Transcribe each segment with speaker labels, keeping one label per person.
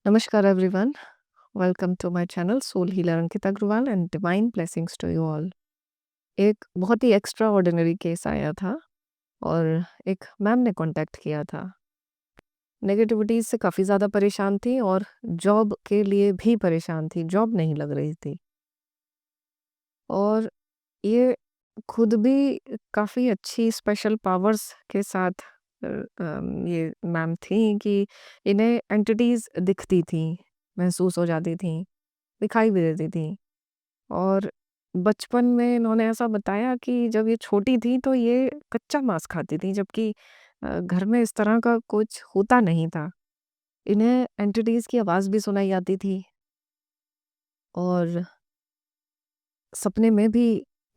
Speaker 1: Namaskar everyone. Welcome to my channel Soul Healer Ankita Agrawal and Divine Blessings to you all. एक बहुत ही extra ordinary case आया था और एक ma'am ने कांटेक्ट किया था। नेगेटिविटीज से काफ़ी ज़्यादा परेशान थी और जॉब के लिए भी परेशान थी, जॉब नहीं लग रही थी। और ये खुद भी काफ़ी अच्छी स्पेशल पावर्स के साथ ये मैम थी कि इन्हें एंटिटीज़ दिखती थी, महसूस हो जाती थी, दिखाई भी देती थी। और बचपन में इन्होंने ऐसा बताया कि जब ये छोटी थी तो ये कच्चा मांस खाती थी, जबकि घर में इस तरह का कुछ होता नहीं था। इन्हें एंटिटीज़ की आवाज़ भी सुनाई आती थी और सपने में भी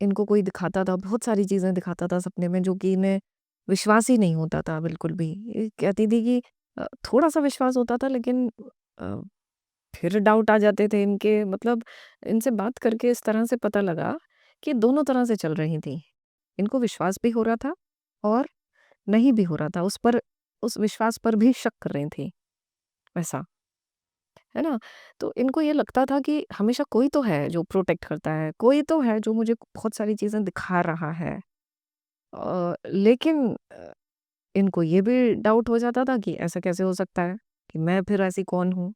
Speaker 1: इनको कोई दिखाता था, बहुत सारी चीज़ें दिखाता था सपने में जो कि इन्हें विश्वास ही नहीं होता था बिल्कुल भी। ये कहती थी कि थोड़ा-सा विश्वास होता था लेकिन अ, फिर डाउट आ जाते थे इनके। मतलब इनसे बात करके इस तरह से पता लगा कि दोनों तरह से चल रही थी। इनको विश्वास भी हो रहा था और नहीं भी हो रहा था। उस विश्वास पर भी शक कर रही थी, वैसा, है ना? तो इनको ये लगता था कि हमेशा कोई तो है जो प्रोटेक्ट करता है, कोई तो है जो मुझे बहुत सारी चीज़ें दिखा रहा है। लेकिन इनको ये भी डाउट हो जाता था कि ऐसा कैसे हो सकता है कि मैं फिर ऐसी कौन हूँ?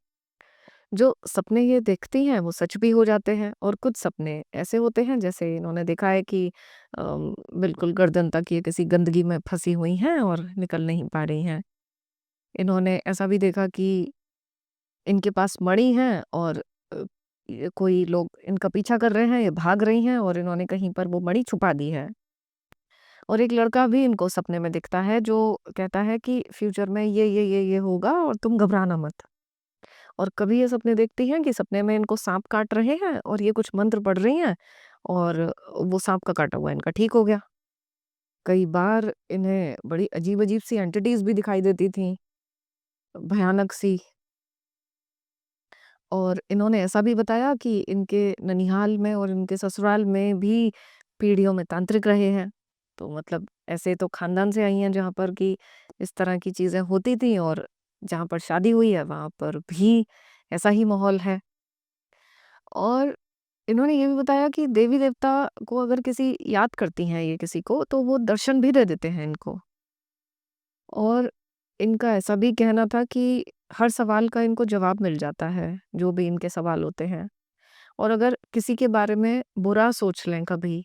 Speaker 1: जो सपने ये देखती हैं वो सच भी हो जाते हैं और कुछ सपने ऐसे होते हैं जैसे इन्होंने देखा है कि बिल्कुल गर्दन तक ये किसी गंदगी में फंसी हुई हैं और निकल नहीं पा रही हैं। इन्होंने ऐसा भी देखा कि इनके पास मणि हैं और ये कोई लोग इनका पीछा कर रहे हैं, ये भाग रही हैं और इन्होंने कहीं पर वो मणि छुपा दी है। और एक लड़का भी इनको सपने में दिखता है जो कहता है कि फ्यूचर में ये होगा और तुम घबराना मत। और कभी ये सपने देखती हैं कि सपने में इनको साँप काट रहे हैं और ये कुछ मंत्र पढ़ रही हैं और वो साँप का काटा हुआ इनका ठीक हो गया। कई बार इन्हें बड़ी अजीब-अजीब सी एंटिटीज़ भी दिखाई देती थीं, भयानक सी। और इन्होंने ऐसा भी बताया कि इनके ननिहाल में और इनके ससुराल में भी पीढ़ियों में तांत्रिक रहे हैं। तो मतलब ऐसे तो खानदान से आई हैं जहाँ पर कि इस तरह की चीज़ें होती थी और जहाँ पर शादी हुई है वहाँ पर भी ऐसा ही माहौल है। और इन्होंने ये भी बताया कि देवी-देवता को अगर किसी याद करती हैं ये किसी को, तो वो दर्शन भी दे देते हैं इनको। और इनका ऐसा भी कहना था कि हर सवाल का इनको जवाब मिल जाता है, जो भी इनके सवाल होते हैं। और अगर किसी के बारे में बुरा सोच लें कभी,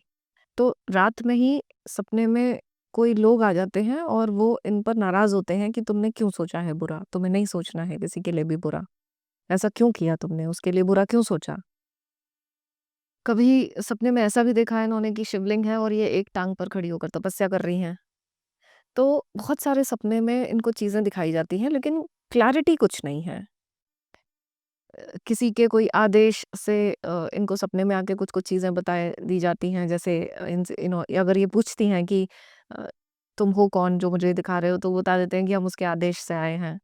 Speaker 1: तो रात में ही सपने में कोई लोग आ जाते हैं और वो इन पर नाराज़ होते हैं कि तुमने क्यों सोचा है बुरा? तुम्हें नहीं सोचना है किसी के लिए भी बुरा। ऐसा क्यों किया तुमने? उसके लिए बुरा क्यों सोचा? कभी सपने में ऐसा भी देखा है इन्होंने कि शिवलिंग है और ये एक टाँग पर खड़ी होकर तपस्या कर रही हैं। तो बहुत सारे सपने में इनको चीज़ें दिखाई जाती हैं लेकिन क्लैरिटी कुछ नहीं है। किसी के कोई आदेश से इनको सपने में आके कुछ-कुछ चीज़ें बताए दी जाती हैं जैसे इनसे अगर ये पूछती हैं कि अ, तुम हो कौन जो मुझे दिखा रहे हो? तो वो बता देते हैं कि हम उसके आदेश से आए हैं।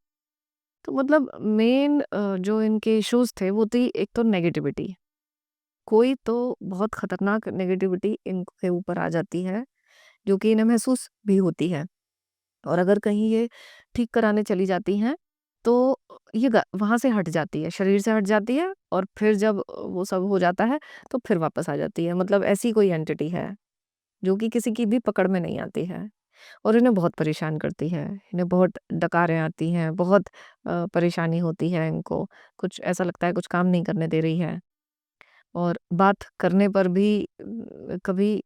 Speaker 1: तो मतलब मेन जो इनके इश्यूज़ थे वो थी एक तो नेगेटिविटी। कोई तो बहुत खतरनाक नेगेटिविटी इनके ऊपर आ जाती है, जो कि इन्हें महसूस भी होती है। और अगर कहीं ये ठीक कराने चली जाती हैं, तो ये ग वहाँ से हट जाती है, शरीर से हट जाती है और फिर जब वो सब हो जाता है, तो फिर वापस आ जाती है। मतलब ऐसी कोई एंटिटी है, जो कि किसी की भी पकड़ में नहीं आती है और इन्हें बहुत परेशान करती है। इन्हें बहुत डकारें आती हैं, बहुत परेशानी होती है इनको। कुछ ऐसा लगता है कुछ काम नहीं करने दे रही है और बात करने पर भी कभी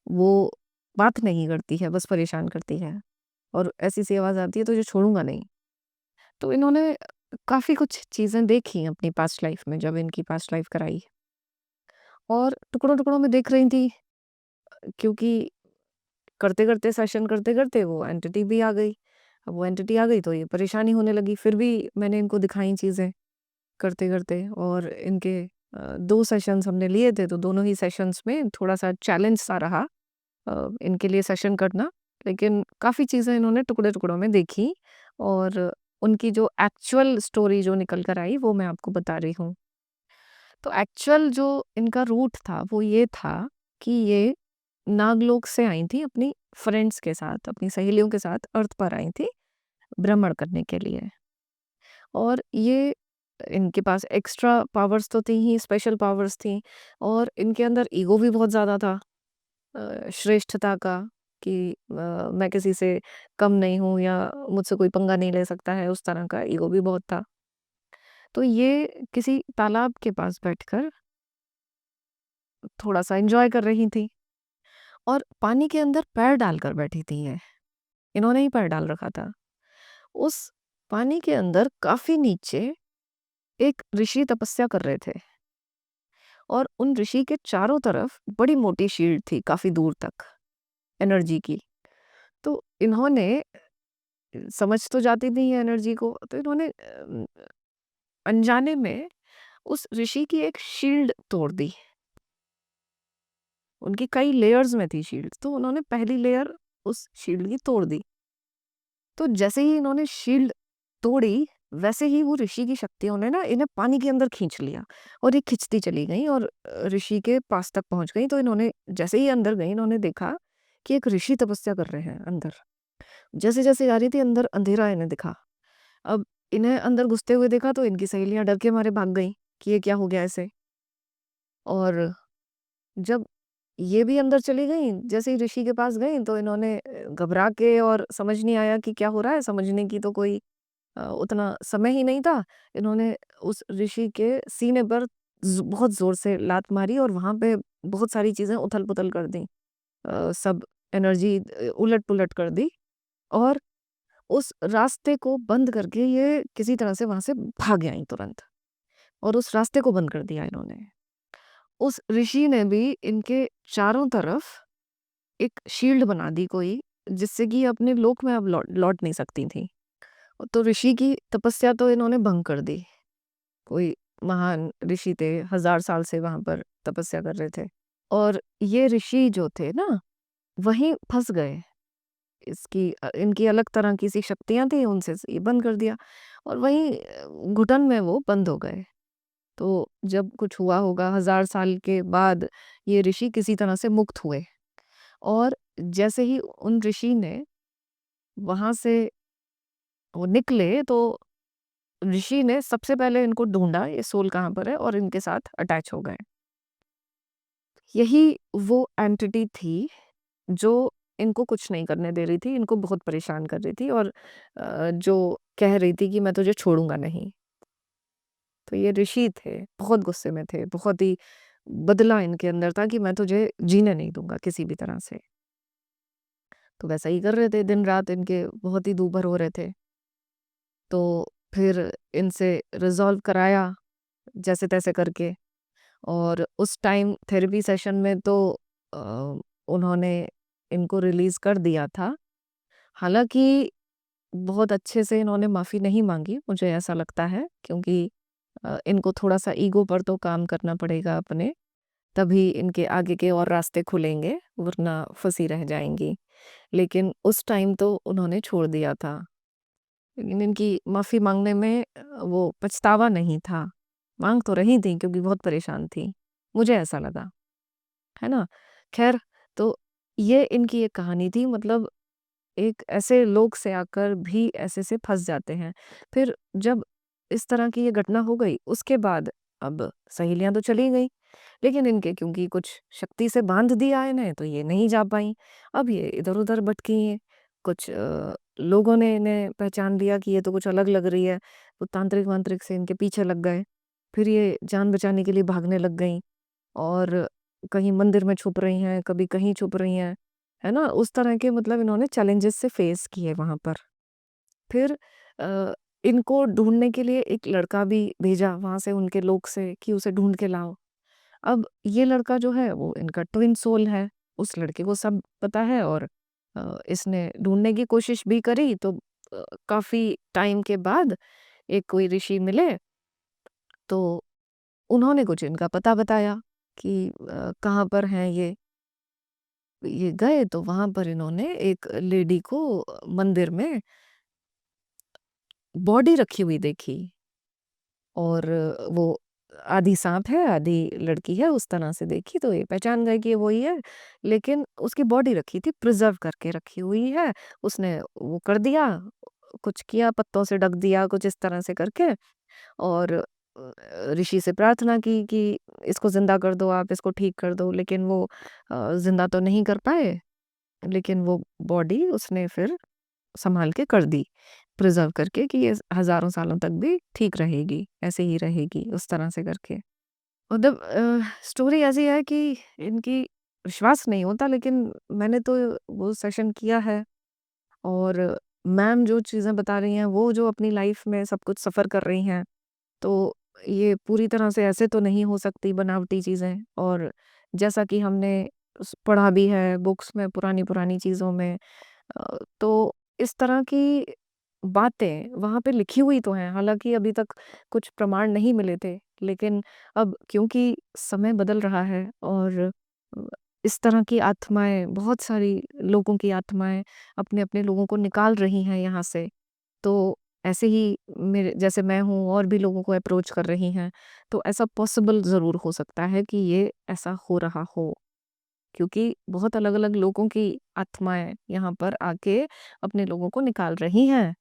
Speaker 1: वो बात नहीं करती है, बस परेशान करती है और ऐसी-सी आवाज़ आती है तुझे छोड़ूँगा नहीं। तो इन्होंने काफ़ी कुछ चीज़ें देखी अपनी पास्ट लाइफ़ में जब इनकी पास्ट लाइफ़ कराई और टुकड़ों-टुकड़ों में देख रही थी क्योंकि करते-करते सेशन करते-करते वो एंटिटी भी आ गई। अब वो एंटिटी आ गई तो ये परेशानी होने लगी, फिर भी मैंने इनको दिखाई चीज़ें करते-करते और इनके 2 सेशंस हमने लिए थे तो दोनों ही सेशंस में थोड़ा-सा चैलेंज सा रहा इनके लिए सेशन करना। लेकिन काफ़ी चीज़ें इन्होंने टुकड़े-टुकड़ों में देखी और उनकी जो एक्चुअल स्टोरी जो निकल कर आई वो मैं आपको बता रही हूँ। तो एक्चुअल जो इनका रूट था वो ये था कि ये नागलोक से आई थी अपनी फ्रेंड्स के साथ, अपनी सहेलियों के साथ अर्थ पर आई थी भ्रमण करने के लिए। और ये इनके पास एक्स्ट्रा पावर्स तो थी ही, स्पेशल पावर्स थी और इनके अंदर ईगो भी बहुत ज़्यादा था श्रेष्ठता का कि मैं किसी से कम नहीं हूँ या मुझसे कोई पंगा नहीं ले सकता है, उस तरह का ईगो भी बहुत था। तो ये किसी तालाब के पास बैठकर थोड़ा-सा एन्जॉय कर रही थी और पानी के अंदर पैर डालकर बैठी थी ये। इन्होंने ही पैर डाल रखा था। उस पानी के अंदर काफ़ी नीचे एक ऋषि तपस्या कर रहे थे और उन ऋषि के चारों तरफ बड़ी मोटी शील्ड थी काफ़ी दूर तक, एनर्जी की। तो इन्होंने समझ तो जाती थी ये एनर्जी को, तो इन्होंने अनजाने में उस ऋषि की एक शील्ड तोड़ दी। उनकी कई लेयर्स में थी शील्ड, तो उन्होंने पहली लेयर उस शील्ड की तोड़ दी। तो जैसे ही इन्होंने शील्ड तोड़ी, वैसे ही वो ऋषि की शक्तियों ने ना इन्हें पानी के अंदर खींच लिया और ये खिंचती चली गईं और ऋषि के पास तक पहुँच गईं। तो इन्होंने जैसे ही अंदर गईं, इन्होंने देखा कि एक ऋषि तपस्या कर रहे हैं अंदर। जैसे-जैसे जा रही थी, अंदर अंधेरा इन्हें दिखा। अब इन्हें अंदर घुसते हुए देखा तो इनकी सहेलियाँ डर के मारे भाग गईं कि ये क्या हो गया इसे। और जब ये भी अंदर चली गईं, जैसे ही ऋषि के पास गईं तो इन्होंने घबरा के और समझ नहीं आया कि क्या हो रहा है, समझने की तो कोई उतना समय ही नहीं था। इन्होंने उस ऋषि के सीने पर बहुत ज़ोर से लात मारी और वहाँ पे बहुत सारी चीज़ें उथल-पुथल कर दी। सब एनर्जी उलट-पुलट कर दी और उस रास्ते को बंद करके ये किसी तरह से वहाँ से भाग आईं तुरंत और उस रास्ते को बंद कर दिया इन्होंने। उस ऋषि ने भी इनके चारों तरफ एक शील्ड बना दी कोई, जिससे कि ये अपने लोक में अब लौट लौट नहीं सकती थीं। तो ऋषि की तपस्या तो इन्होंने भंग कर दी। कोई महान ऋषि थे, 1000 साल से वहाँ पर तपस्या कर रहे थे और ये ऋषि जो थे ना, वहीं फँस गए। इनकी अलग तरह की सी शक्तियाँ थी, उनसे ये बंद कर दिया और वहीं घुटन में वो बंद हो गए। तो जब कुछ हुआ होगा 1000 साल के बाद ये ऋषि किसी तरह से मुक्त हुए और जैसे ही उन ऋषि ने वहाँ से वो निकले तो ऋषि ने सबसे पहले इनको ढूँढा ये सोल कहाँ पर है और इनके साथ अटैच हो गए। यही वो एंटिटी थी जो इनको कुछ नहीं करने दे रही थी, इनको बहुत परेशान कर रही थी और जो कह रही थी कि मैं तुझे छोड़ूँगा नहीं। तो ये ऋषि थे, बहुत गुस्से में थे, बहुत ही बदला इनके अंदर था कि मैं तुझे जीने नहीं दूँगा किसी भी तरह से। तो वैसा ही कर रहे थे, दिन-रात इनके बहुत ही दूभर हो रहे थे। तो फिर इनसे रिज़ॉल्व कराया जैसे-तैसे करके और उस टाइम थेरेपी सेशन में तो अ, उन्होंने इनको रिलीज़ कर दिया था। हालाँकि बहुत अच्छे से इन्होंने माफ़ी नहीं माँगी, मुझे ऐसा लगता है क्योंकि इनको थोड़ा-सा ईगो पर तो काम करना पड़ेगा अपने, तभी इनके आगे के और रास्ते खुलेंगे, वरना फँसी रह जाएँगी। लेकिन उस टाइम तो उन्होंने छोड़ दिया था। लेकिन इनकी माफ़ी माँगने में वो पछतावा नहीं था। माँग तो रही थीं क्योंकि बहुत परेशान थीं। मुझे ऐसा लगा, है ना? ख़ैर तो ये इनकी एक कहानी थी मतलब एक ऐसे लोक से आकर भी ऐसे से फँस जाते हैं। फिर जब इस तरह की ये घटना हो गई, उसके बाद अब सहेलियाँ तो चली गईं, लेकिन इनके क्योंकि कुछ शक्ति से बाँध दिया इन्हें, तो ये नहीं जा पाईं। अब ये इधर-उधर भटकी हैं। कुछ लोगों ने इन्हें पहचान लिया कि ये तो कुछ अलग लग रही है, तो तांत्रिक-वांत्रिक से इनके पीछे लग गए। फिर ये जान बचाने के लिए भागने लग गईं और कहीं मंदिर में छुप रही हैं, कभी कहीं छुप रही हैं, है ना? उस तरह के मतलब इन्होंने चैलेंजेस से फेस किए वहाँ पर। फिर अ, इनको ढूँढने के लिए एक लड़का भी भेजा वहाँ से उनके लोग से कि उसे ढूँढ के लाओ। अब ये लड़का जो है वो इनका ट्विन सोल है, उस लड़के को सब पता है और इसने ढूँढने की कोशिश भी करी तो काफ़ी टाइम के बाद एक कोई ऋषि मिले, तो उन्होंने कुछ इनका पता बताया कि कहाँ पर हैं ये गए तो वहाँ पर इन्होंने एक लेडी को मंदिर में बॉडी रखी हुई देखी और वो आधी सांप है, आधी लड़की है, उस तरह से देखी तो ये पहचान गए कि ये वही है। लेकिन उसकी बॉडी रखी थी, प्रिज़र्व करके रखी हुई है। उसने वो कर दिया, कुछ किया, पत्तों से ढक दिया, कुछ इस तरह से करके और ऋषि से प्रार्थना की कि इसको ज़िंदा कर दो आप, इसको ठीक कर दो। लेकिन वो ज़िंदा तो नहीं कर पाए, लेकिन वो बॉडी उसने फिर सँभाल के कर दी, प्रिज़र्व करके कि ये हज़ारों सालों तक भी ठीक रहेगी, ऐसे ही रहेगी, उस तरह से करके। मतलब स्टोरी ऐसी है कि इनकी विश्वास नहीं होता, लेकिन मैंने तो वो सेशन किया है और मैम जो चीज़ें बता रही हैं, वो जो अपनी लाइफ़ में सब कुछ सफ़र कर रही हैं, तो ये पूरी तरह से ऐसे तो नहीं हो सकती बनावटी चीज़ें। और जैसा कि हमने पढ़ा भी है बुक्स में, पुरानी-पुरानी चीज़ों में, तो इस तरह की बातें वहाँ पे लिखी हुई तो हैं, हालाँकि अभी तक कुछ प्रमाण नहीं मिले थे, लेकिन अब क्योंकि समय बदल रहा है और अ, इस तरह की आत्माएँ, बहुत सारी लोगों की आत्माएँ अपने-अपने लोगों को निकाल रही हैं यहाँ से, तो ऐसे ही मेरे जैसे मैं हूँ और भी लोगों को अप्रोच कर रही हैं, तो ऐसा पॉसिबल ज़रूर हो सकता है कि ये ऐसा हो रहा हो। क्योंकि बहुत अलग-अलग लोगों की आत्माएँ यहाँ पर आके अपने लोगों को निकाल रही हैं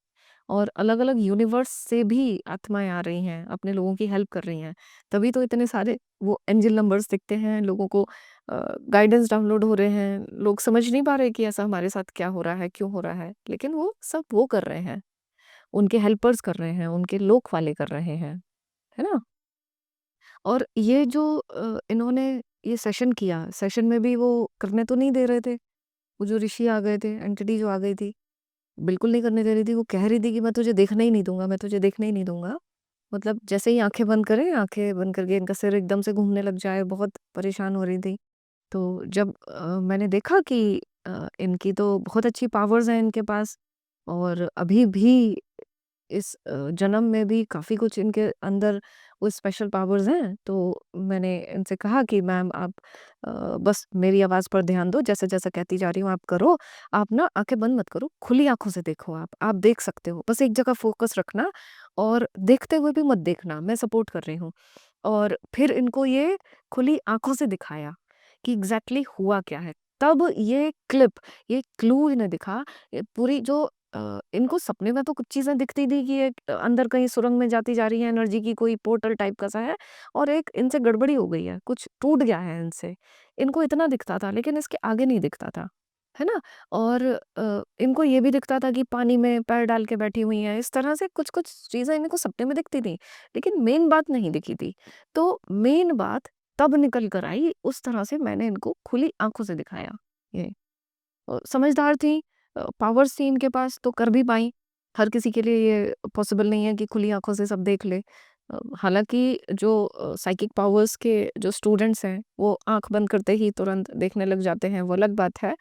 Speaker 1: और अलग-अलग यूनिवर्स से भी आत्माएँ आ रही हैं, अपने लोगों की हेल्प कर रही हैं। तभी तो इतने सारे वो एंजेल नंबर्स दिखते हैं, लोगों को गाइडेंस डाउनलोड हो रहे हैं, लोग समझ नहीं पा रहे कि ऐसा हमारे साथ क्या हो रहा है, क्यों हो रहा है? लेकिन वो सब वो कर रहे हैं, उनके हेल्पर्स कर रहे हैं, उनके लोक वाले कर रहे हैं, है ना? और ये जो इन्होंने ये सेशन किया, सेशन में भी वो करने तो नहीं दे रहे थे। वो जो ऋषि आ गए थे, एंटिटी जो आ गई थी, बिल्कुल नहीं करने दे रही थी। वो कह रही थी कि मैं तुझे देखने ही नहीं दूँगा, मैं तुझे देखने ही नहीं दूँगा। मतलब जैसे ही आँखें बंद करें, आँखें बंद करके इनका सिर एकदम से घूमने लग जाए, बहुत परेशान हो रही थी। तो जब मैंने देखा कि इनकी तो बहुत अच्छी पावर्स हैं इनके पास और अभी भी इस जन्म में भी काफ़ी कुछ इनके अंदर वो स्पेशल पावर्स हैं, तो मैंने इनसे कहा कि मैम आप बस मेरी आवाज़ पर ध्यान दो, जैसे-जैसे कहती जा रही हूँ आप करो। आप ना आँखें बंद मत करो, खुली आँखों से देखो आप देख सकते हो। बस एक जगह फ़ोकस रखना और देखते हुए भी मत देखना, मैं सपोर्ट कर रही हूँ। और फिर इनको ये खुली आँखों से दिखाया कि एग्ज़ैक्टली हुआ क्या है। तब ये क्लिप, ये क्लू इन्हें दिखा, ये पूरी जो इनको सपने में तो कुछ चीज़ें दिखती थी कि एक अंदर कहीं सुरंग में जाती जा रही है एनर्जी की, कोई पोर्टल टाइप का सा है और एक इनसे गड़बड़ी हो गई है, कुछ टूट गया है इनसे। इनको इतना दिखता था लेकिन इसके आगे नहीं दिखता था, है ना? और इनको ये भी दिखता था कि पानी में पैर डाल के बैठी हुई हैं, इस तरह से कुछ-कुछ चीज़ें इनको सपने में दिखती थी, लेकिन मेन बात नहीं दिखी थी। तो मेन बात तब निकल कर आई, उस तरह से मैंने इनको खुली आँखों से दिखाया ये। समझदार थी, पावर्स थी इनके पास तो कर भी पाईं। हर किसी के लिए ये पॉसिबल नहीं है कि खुली आँखों से सब देख ले। हालाँकि जो साइकिक पावर्स के जो स्टूडेंट्स हैं, वो आँख बंद करते ही तुरंत देखने लग जाते हैं, वो अलग बात है।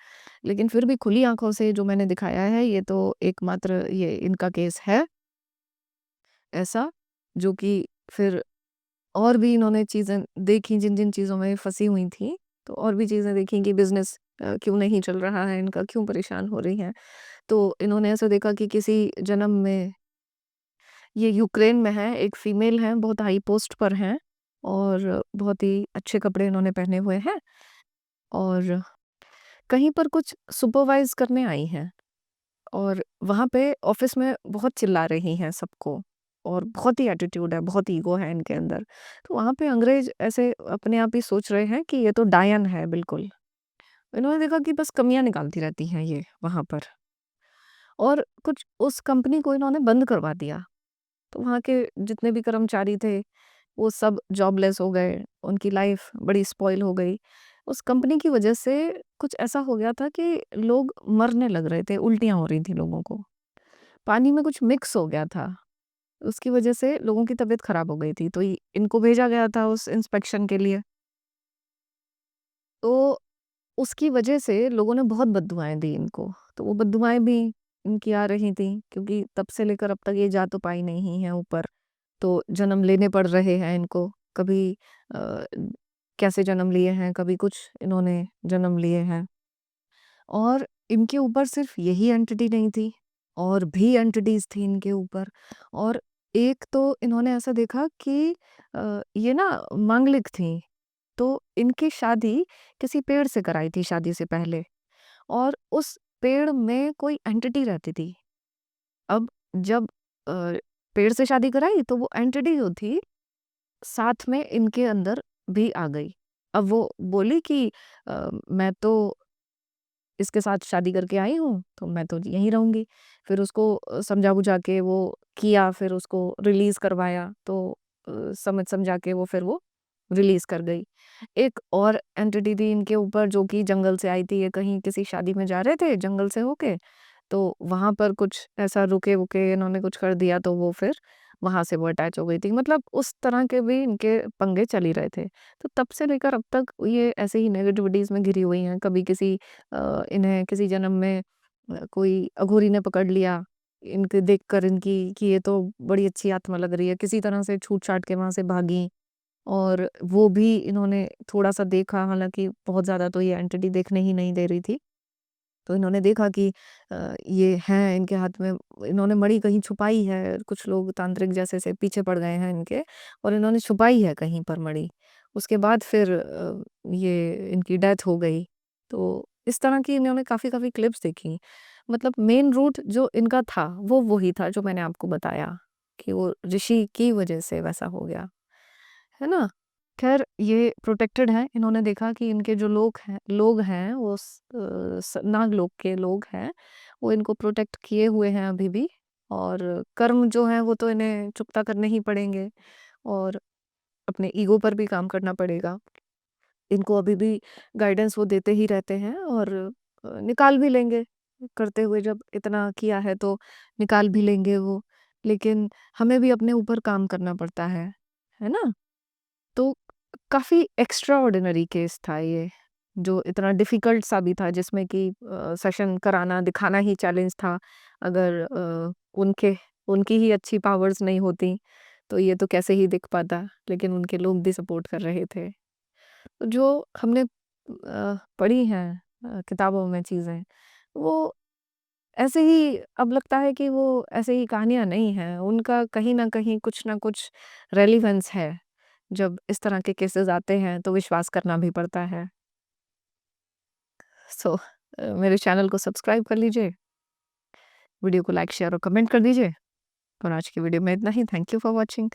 Speaker 1: लेकिन फिर भी खुली आँखों से जो मैंने दिखाया है, ये तो एकमात्र ये इनका केस है ऐसा, जो कि फिर और भी इन्होंने चीज़ें देखी जिन-जिन चीज़ों में फँसी हुई थीं, तो और भी चीज़ें देखी कि बिज़नेस क्यों नहीं चल रहा है इनका, क्यों परेशान हो रही हैं। तो इन्होंने ऐसा देखा कि किसी जन्म में ये यूक्रेन में हैं, एक फीमेल हैं, बहुत हाई पोस्ट पर हैं और बहुत ही अच्छे कपड़े इन्होंने पहने हुए हैं और कहीं पर कुछ सुपरवाइज़ करने आई हैं और वहाँ पे ऑफ़िस में बहुत चिल्ला रही हैं सबको और बहुत ही एटीट्यूड है, बहुत ईगो है इनके अंदर। तो वहाँ पे अंग्रेज़ ऐसे अपने आप ही सोच रहे हैं कि ये तो डायन है बिल्कुल। इन्होंने देखा कि बस कमियाँ निकालती रहती हैं ये वहाँ पर और कुछ उस कंपनी को इन्होंने बंद करवा दिया। तो वहाँ के जितने भी कर्मचारी थे, वो सब जॉबलेस हो गए, उनकी लाइफ़ बड़ी स्पॉइल हो गई। उस कंपनी की वजह से कुछ ऐसा हो गया था कि लोग मरने लग रहे थे, उल्टियाँ हो रही थी लोगों को। पानी में कुछ मिक्स हो गया था, उसकी वजह से लोगों की तबीयत खराब हो गई थी, तो इ इनको भेजा गया था उस इंस्पेक्शन के लिए। तो उसकी वजह से लोगों ने बहुत बददुआएँ दी इनको, तो वो बददुआएँ भी इनकी आ रही थी क्योंकि तब से लेकर अब तक ये जा तो पाई नहीं है ऊपर, तो जन्म लेने पड़ रहे हैं इनको। कभी अ, कैसे जन्म लिए हैं, कभी कुछ इन्होंने जन्म लिए हैं और इनके ऊपर सिर्फ़ यही एंटिटी नहीं थी, और भी एंटिटीज़ थी इनके ऊपर और एक तो इन्होंने ऐसा देखा कि ये ना मांगलिक थीं, तो इनकी शादी किसी पेड़ से कराई थी शादी से पहले और उस पेड़ में कोई एंटिटी रहती थी। अब जब अ, पेड़ से शादी कराई तो वो एंटिटी जो थी, साथ में इनके अंदर भी आ गई। अब वो बोली कि मैं तो इसके साथ शादी करके आई हूँ, तो मैं तो यहीं रहूँगी। फिर उसको समझा-बुझा के वो किया, फिर उसको रिलीज़ करवाया, तो समझा के वो फिर वो रिलीज़ कर गई। एक और एंटिटी थी इनके ऊपर जो कि जंगल से आई थी, ये कहीं किसी शादी में जा रहे थे जंगल से होके, तो वहाँ पर कुछ ऐसा रुके-वुके इन्होंने कुछ कर दिया तो वो फिर वहाँ से वो अटैच हो गई थी। मतलब उस तरह के भी इनके पंगे चल ही रहे थे। तो तब से लेकर अब तक ये ऐसे ही नेगेटिविटीज़ में घिरी हुई हैं। कभी किसी इन्हें किसी जन्म में कोई अघोरी ने पकड़ लिया, इनके देखकर इनकी कि ये तो बड़ी अच्छी आत्मा लग रही है, किसी तरह से छूट-छाट के वहाँ से भागीं और वो भी इन्होंने थोड़ा-सा देखा, हालाँकि बहुत ज़्यादा तो ये एंटिटी देखने ही नहीं दे रही थी। तो इन्होंने देखा कि ये हैं इनके हाथ में, इन्होंने मणि कहीं छुपाई है, कुछ लोग तांत्रिक जैसे से पीछे पड़ गए हैं इनके और इन्होंने छुपाई है कहीं पर मणि। उसके बाद फिर ये इनकी डेथ हो गई। तो इस तरह की इन्होंने काफ़ी-काफ़ी क्लिप्स देखी। मतलब मेन रूट जो इनका था, वो वही था जो मैंने आपको बताया कि वो ऋषि की वजह से वैसा हो गया। है ना? ख़ैर ये प्रोटेक्टेड हैं, इन्होंने देखा कि इनके जो लोग हैं वो नागलोक के लोग हैं, वो इनको प्रोटेक्ट किए हुए हैं अभी भी और कर्म जो हैं वो तो इन्हें चुकता करने ही पड़ेंगे और अपने ईगो पर भी काम करना पड़ेगा। इनको अभी भी गाइडेंस वो देते ही रहते हैं और निकाल भी लेंगे, करते हुए जब इतना किया है तो निकाल भी लेंगे वो। लेकिन हमें भी अपने ऊपर काम करना पड़ता है ना? तो काफ़ी एक्स्ट्राऑर्डिनरी केस था ये, जो इतना डिफ़िकल्ट सा भी था जिसमें कि सेशन कराना, दिखाना ही चैलेंज था। अगर उनके उनकी ही अच्छी पावर्स नहीं होती, तो ये तो कैसे ही दिख पाता, लेकिन उनके लोग भी सपोर्ट कर रहे थे। तो जो हमने पढ़ी हैं किताबों में चीज़ें, वो ऐसे ही अब लगता है कि वो ऐसे ही कहानियाँ नहीं हैं, उनका कहीं न कहीं कुछ न कुछ रेलेवेंस है। जब इस तरह के केसेज़ आते हैं तो विश्वास करना भी पड़ता है। सो मेरे चैनल को सब्सक्राइब कर लीजिए, वीडियो को लाइक, शेयर और कमेंट कर दीजिए और आज की वीडियो में इतना ही। Thank you for watching.